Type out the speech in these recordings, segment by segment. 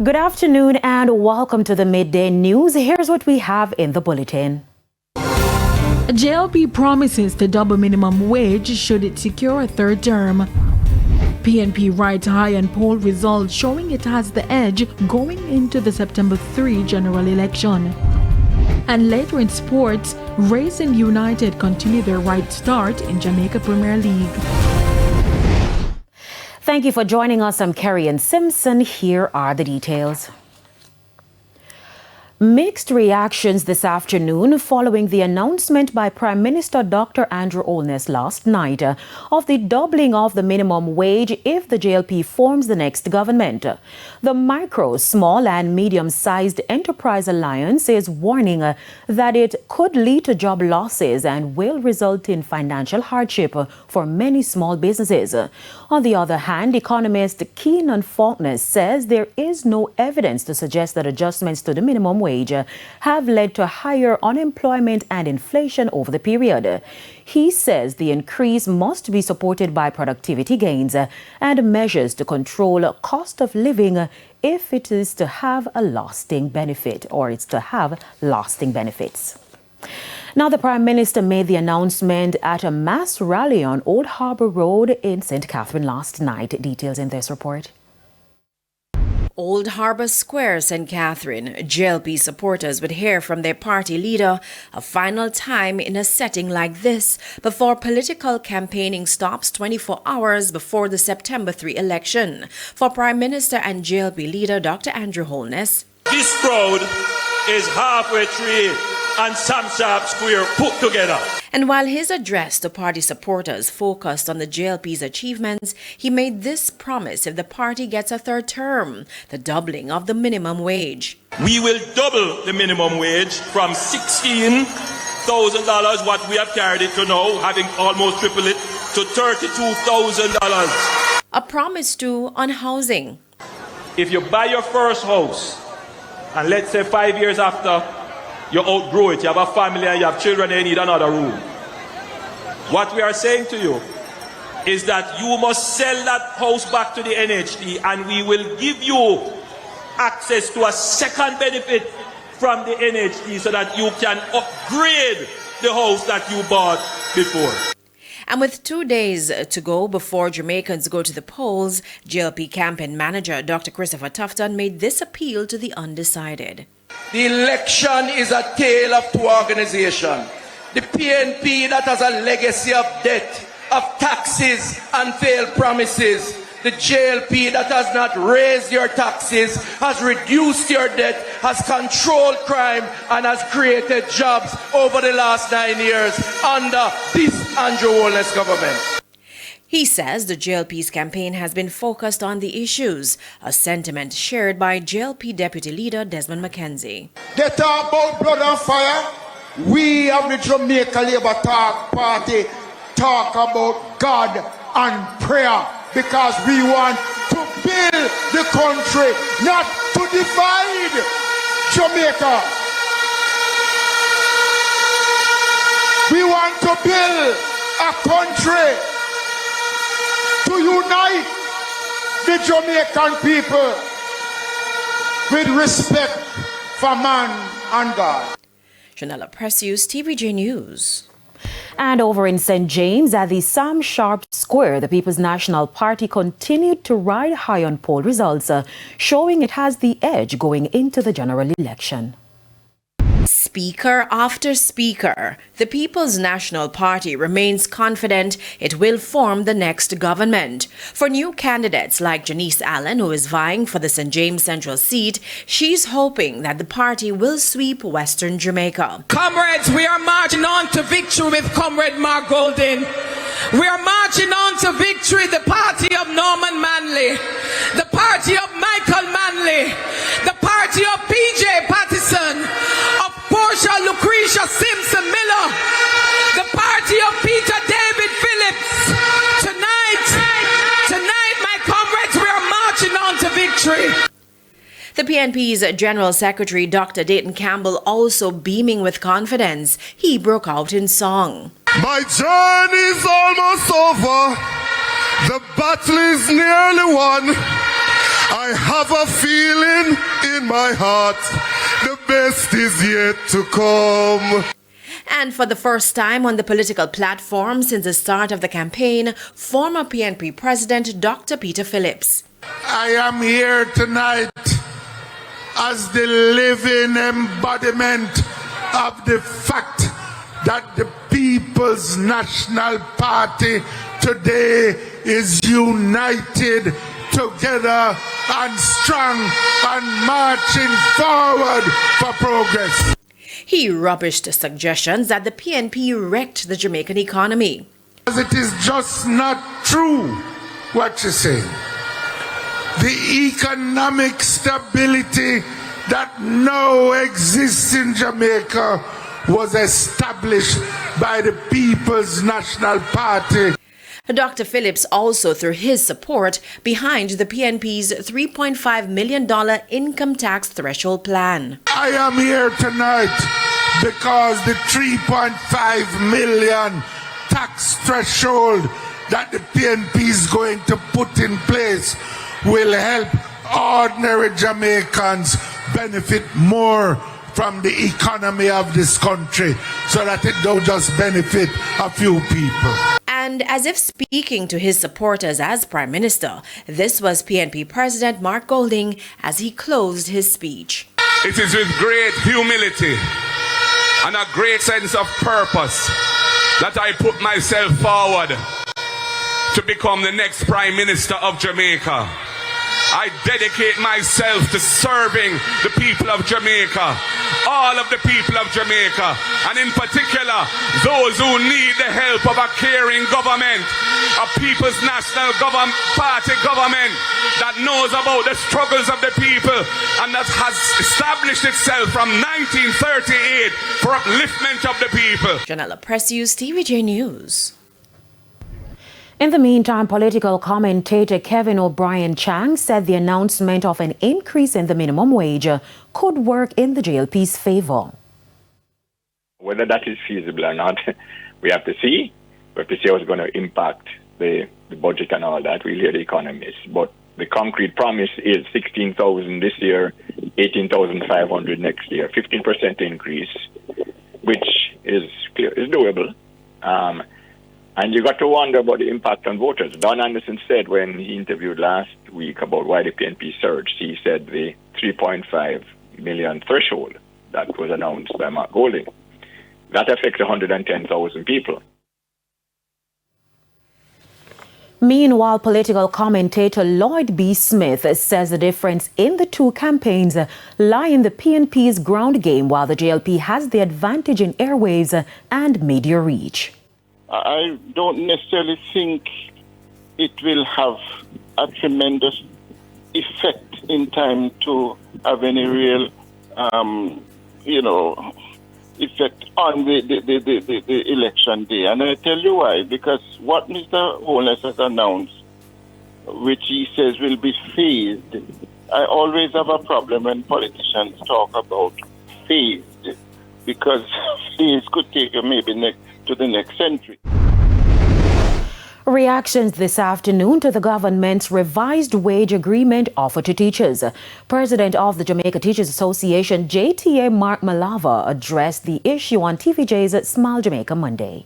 Good afternoon and welcome to the Midday News. Here's what we have in the bulletin. JLP promises to double minimum wage should it secure a third term. PNP rides high on poll results showing it has the edge going into the September 3 general election. And later in sports, Racing United continue their right start in Jamaica Premier League. Thank you for joining us. I'm Kerry Simpson. Here are the details. Mixed reactions this afternoon following the announcement by Prime Minister Dr. Andrew Holness last night of the doubling of the minimum wage if the JLP forms the next government. The Micro, Small and Medium-Sized Enterprise Alliance is warning that it could lead to job losses and will result in financial hardship for many small businesses. On the other hand, economist Keenan Faulkner says there is no evidence to suggest that adjustments to the minimum wage have led to higher unemployment and inflation over the period. He says the increase must be supported by productivity gains and measures to control cost of living if it is to have a lasting benefit or it's to have lasting benefits. Now, the Prime Minister made the announcement at a mass rally on Old Harbour Road in St. Catherine last night. Details in this report. Old Harbour Square, St. Catherine. JLP supporters would hear from their party leader a final time in a setting like this before political campaigning stops 24 hours before the September 3 election. For Prime Minister and JLP leader Dr. Andrew Holness, this crowd is halfway tree and Sam Sharp Square put together. And while his address to party supporters focused on the JLP's achievements, he made this promise if the party gets a third term, the doubling of the minimum wage. We will double the minimum wage from $16,000, what we have carried it to now, having almost tripled it, to $32,000. A promise too on housing. If you buy your first house, and let's say 5 years after, you outgrow it, you have a family and you have children, they need another room. What we are saying to you is that you must sell that house back to the NHD and we will give you access to a second benefit from the NHD so that you can upgrade the house that you bought before. And with 2 days to go before Jamaicans go to the polls, JLP campaign manager Dr. Christopher Tufton made this appeal to the undecided. The election is a tale of two organizations. The PNP that has a legacy of debt, of taxes and failed promises. The JLP that has not raised your taxes, has reduced your debt, has controlled crime and has created jobs over the last 9 years under this Andrew Holness government. He says the JLP's campaign has been focused on the issues, a sentiment shared by JLP Deputy Leader Desmond McKenzie. They talk about blood and fire. We of the Jamaica Labour Party talk about God and prayer because we want to build the country, not to divide Jamaica. We want to build a country to unite the Jamaican people with respect for man and God. Janella Precious, TVJ News. And over in St. James at the Sam Sharp Square, the People's National Party continued to ride high on poll results, showing it has the edge going into the general election. Speaker after speaker, the People's National Party remains confident it will form the next government. For new candidates like Janice Allen, who is vying for the St. James Central seat, she's hoping that the party will sweep Western Jamaica. Comrades, we are marching on to victory with Comrade Mark Golding. We are marching on to victory, the party of Norman Manley, the party of Michael Manley, the party of PJ Pattison, of Portia Lucretia Simpson Miller, the party of Peter David Phillips. Tonight, my comrades, we are marching on to victory. The PNP's General Secretary Dr. Dayton Campbell also beaming with confidence. He broke out in song. My journey is almost over. The battle is nearly won. I have a feeling in my heart the best is yet to come. And for the first time on the political platform since the start of the campaign, former PNP President Dr. Peter Phillips. I am here tonight as the living embodiment of the fact that the People's National Party today is united together and strong and marching forward for progress. He rubbished suggestions that the PNP wrecked the Jamaican economy. It is just not true what you say. The economic stability that now exists in Jamaica was established by the People's National Party. Dr. Phillips also threw his support behind the PNP's $3.5 million income tax threshold plan. I am here tonight because the 3.5 million tax threshold that the PNP is going to put in place will help ordinary Jamaicans benefit more from the economy of this country so that it don't just benefit a few people. And as if speaking to his supporters as Prime Minister, this was PNP President Mark Golding as he closed his speech. It is with great humility and a great sense of purpose that I put myself forward to become the next Prime Minister of Jamaica. I dedicate myself to serving the people of Jamaica, all of the people of Jamaica, and in particular, those who need the help of a caring government, a People's National Party government that knows about the struggles of the people and that has established itself from 1938 for upliftment of the people. Janella Precious, TVJ News. In the meantime, political commentator Kevin O'Brien Chang said the announcement of an increase in the minimum wage could work in the JLP's favor. Whether that is feasible or not, we have to see. We have to see how it's going to impact the budget and all that. We'll hear the economists. But the concrete promise is 16,000 this year, 18,500 next year, 15% increase, which is clear, is doable. And you got to wonder about the impact on voters. Don Anderson said when he interviewed last week about why the PNP surged, he said the 3.5 million threshold that was announced by Mark Golding, that affects 110,000 people. Meanwhile, political commentator Lloyd B. Smith says the difference in the two campaigns lie in the PNP's ground game, while the JLP has the advantage in airwaves and media reach. I don't necessarily think it will have a tremendous effect in time to have any real, effect on the election day. And I tell you why. Because what Mr. Holness has announced, which he says will be phased, I always have a problem when politicians talk about phased, because phase could take you maybe to the next century. Reactions this afternoon to the government's revised wage agreement offered to teachers. President of the Jamaica Teachers Association, JTA Mark Malava, addressed the issue on TVJ's Smile Jamaica Monday.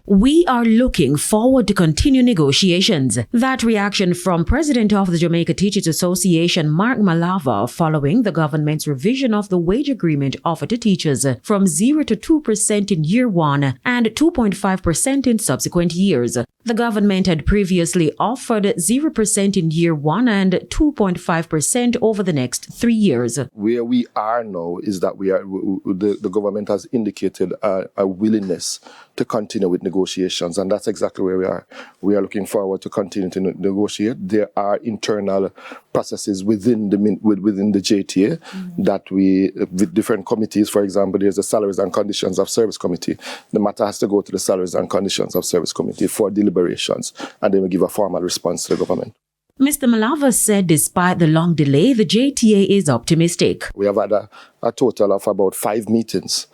We are looking forward to continue negotiations. That reaction from President of the Jamaica Teachers Association, Mark Malava, following the government's revision of the wage agreement offered to teachers from 0 to 2% in year one and 2.5% in subsequent years. The government had previously offered 0% in year one and 2.5% over the next 3 years. Where we are now is that the government has indicated a willingness to continue with negotiations, and that's exactly where we are. We are looking forward to continue to negotiate. There are internal processes within the JTA that with different committees. For example, there's the Salaries and Conditions of Service Committee. The matter has to go to the Salaries and Conditions of Service Committee for deliberations, and they will give a formal response to the government. Mr. Malava said despite the long delay, the JTA is optimistic. We have had a total of about 5 meetings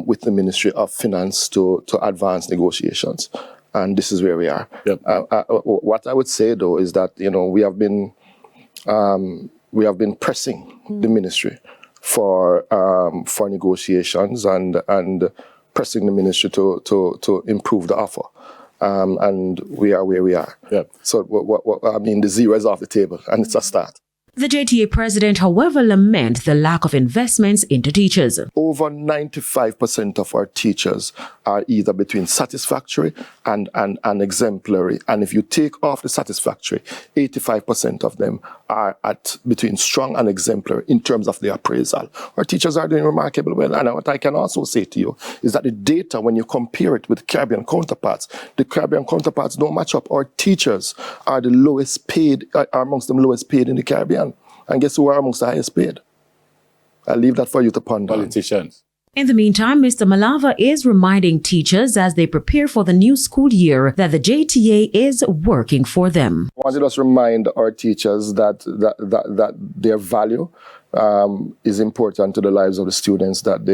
with the Ministry of Finance to advance negotiations. And this is where we are. Yep. What I would say, though, is that, we have been pressing the ministry for negotiations and pressing the ministry to improve the offer. And we are where we are. Yep. So the zero is off the table, and it's a start. The JTA president, however, laments the lack of investments into teachers. Over 95% of our teachers are either between satisfactory and exemplary. And if you take off the satisfactory, 85% of them are at between strong and exemplary in terms of the appraisal. Our teachers are doing remarkably well. And what I can also say to you is that the data, when you compare it with Caribbean counterparts, the Caribbean counterparts don't match up. Our teachers are the lowest paid, are amongst the lowest paid in the Caribbean. And guess who are amongst the highest paid? I'll leave that for you to ponder. Politicians. In the meantime, Mr. Malava is reminding teachers as they prepare for the new school year that the JTA is working for them. I want to just remind our teachers that their value is important to the lives of the students that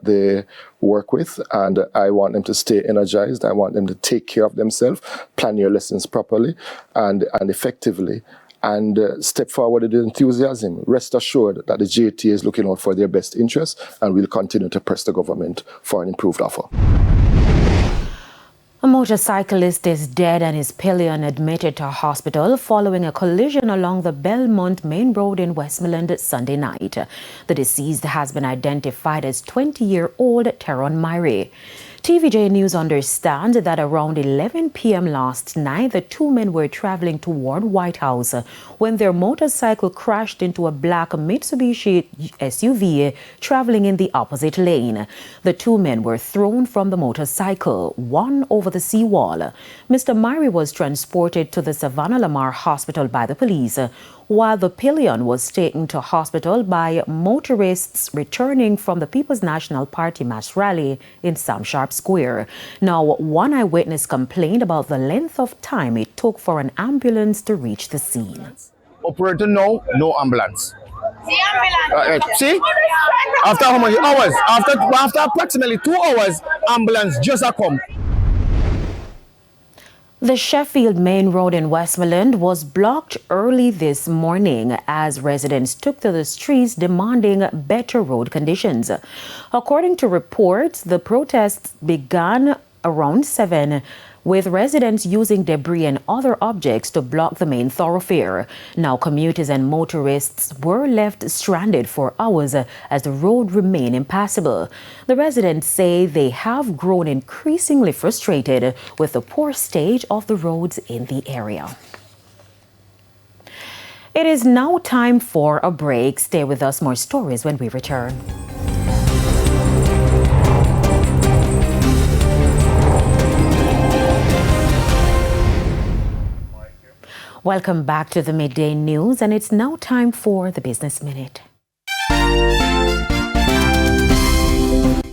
they work with, and I want them to stay energized. I want them to take care of themselves, plan your lessons properly and effectively, and step forward with enthusiasm. Rest assured that the JTA is looking out for their best interests, and will continue to press the government for an improved offer. A motorcyclist is dead and his pillion admitted to hospital following a collision along the Belmont Main Road in Westmoreland Sunday night. The deceased has been identified as 20-year-old Teron Myrie. TVJ News understands that around 11 p.m. last night, the two men were traveling toward White House when their motorcycle crashed into a black Mitsubishi SUV traveling in the opposite lane. The two men were thrown from the motorcycle, one over the seawall. Mr. Myrie was transported to the Savannah Lamar Hospital by the police, while the pillion was taken to hospital by motorists returning from the People's National Party mass rally in Sam Sharp Square. Now, one eyewitness complained about the length of time it took for an ambulance to reach the scene. Operator, no ambulance. See? After how many hours? After approximately 2 hours, ambulance just a come. The Sheffield Main Road in Westmoreland was blocked early this morning as residents took to the streets demanding better road conditions. According to reports, the protests began around 7, with residents using debris and other objects to block the main thoroughfare. Now, commuters and motorists were left stranded for hours as the road remained impassable. The residents say they have grown increasingly frustrated with the poor state of the roads in the area. It is now time for a break. Stay with us, more stories when we return. Welcome back to the Midday News, and it's now time for the Business Minute.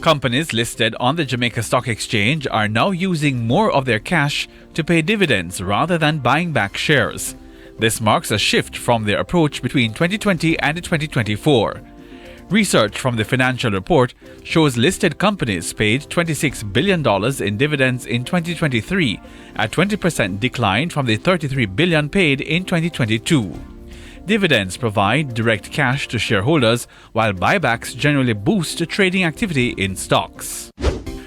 Companies listed on the Jamaica Stock Exchange are now using more of their cash to pay dividends rather than buying back shares. This marks a shift from their approach between 2020 and 2024. Research from the financial report shows listed companies paid $26 billion in dividends in 2023, a 20% decline from the $33 billion paid in 2022. Dividends provide direct cash to shareholders, while buybacks generally boost trading activity in stocks.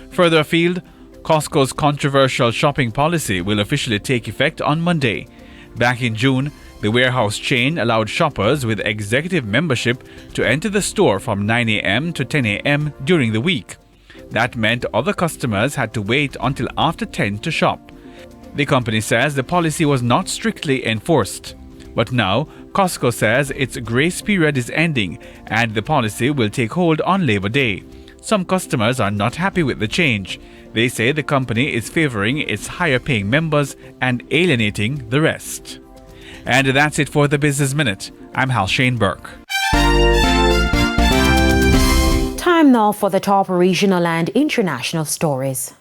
Further afield, Costco's controversial shopping policy will officially take effect on Monday. Back in June, the warehouse chain allowed shoppers with executive membership to enter the store from 9 a.m. to 10 a.m. during the week. That meant other customers had to wait until after 10 to shop. The company says the policy was not strictly enforced. But now, Costco says its grace period is ending and the policy will take hold on Labor Day. Some customers are not happy with the change. They say the company is favoring its higher-paying members and alienating the rest. And that's it for the Business Minute. I'm Hal Shane Burke. Time now for the top regional and international stories.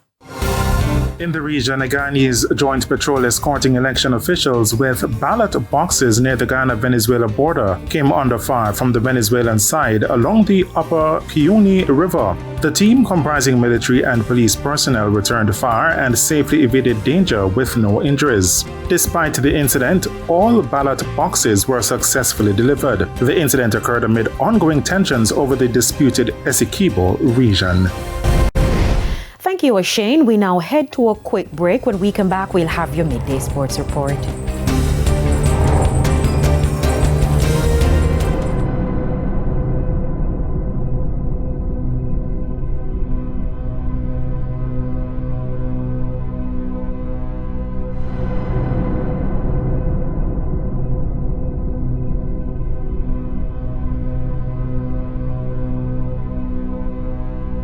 In the region, a Guyanese joint patrol escorting election officials with ballot boxes near the Guyana-Venezuela border came under fire from the Venezuelan side along the upper Cuyuni River. The team, comprising military and police personnel, returned fire and safely evaded danger with no injuries. Despite the incident, all ballot boxes were successfully delivered. The incident occurred amid ongoing tensions over the disputed Essequibo region. Thank you, Shane. We now head to a quick break. When we come back, we'll have your Midday Sports Report.